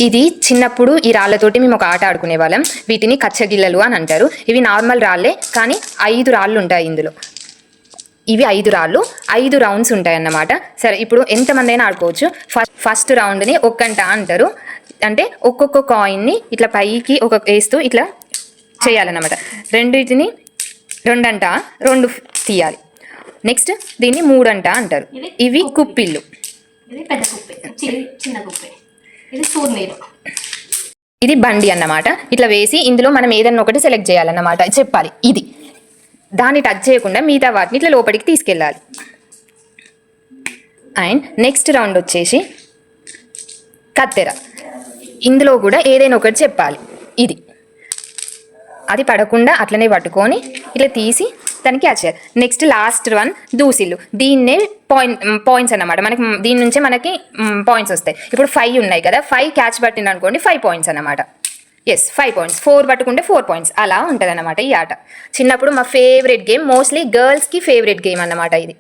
ఇది చిన్నప్పుడు ఈ రాళ్ళతోటి మేము ఒక ఆట ఆడుకునే వాళ్ళం. వీటిని కచ్చగిల్లలు అని అంటారు. ఇవి నార్మల్ రాళ్ళే, కానీ 5 రాళ్ళు ఉంటాయి ఇందులో. ఇవి 5 రాళ్ళు, 5 రౌండ్స్ ఉంటాయి అన్నమాట. సరే, ఇప్పుడు ఎంతమంది అయినా ఆడుకోవచ్చు. ఫస్ట్ రౌండ్ని ఒక్కంట అంటారు. అంటే ఒక్కొక్క కాయిన్ని ఇట్లా పైకి వేస్తూ ఇట్లా చేయాలన్నమాట. రెండింటిని 2 అంట 2 తీయాలి. నెక్స్ట్ దీన్ని 3 అంట అంటారు. ఇవి కుప్పిళ్ళు. ఇది బండి అన్నమాట. ఇట్లా వేసి ఇందులో మనం ఏదన్నా ఒకటి సెలెక్ట్ చేయాలన్నమాట. చెప్పాలి ఇది, దాన్ని టచ్ చేయకుండా మిగతా వాటిని ఇట్లా లోపలికి తీసుకెళ్ళాలి. అండ్ నెక్స్ట్ రౌండ్ వచ్చేసి కత్తెర. ఇందులో కూడా ఏదైనా ఒకటి చెప్పాలి. ఇది అది పడకుండా అట్లనే పట్టుకొని ఇట్లా తీసి దానికి క్యాచ్ చేయాలి. నెక్స్ట్ లాస్ట్ వన్ దూసిళ్ళు. దీన్నే పాయింట్స్ అన్నమాట. మనకి దీని నుంచే మనకి పాయింట్స్ వస్తాయి. ఇప్పుడు 5 ఉన్నాయి కదా, 5 క్యాచ్ పట్టింది అనుకోండి 5 పాయింట్స్ అన్నమాట. 5 పాయింట్స్. 4 పట్టుకుంటే 4 పాయింట్స్. అలా ఉంటుంది అన్నమాట ఈ ఆట. చిన్నప్పుడు మా ఫేవరెట్ గేమ్, మోస్ట్లీ గర్ల్స్కి ఫేవరెట్ గేమ్ అన్నమాట ఇది.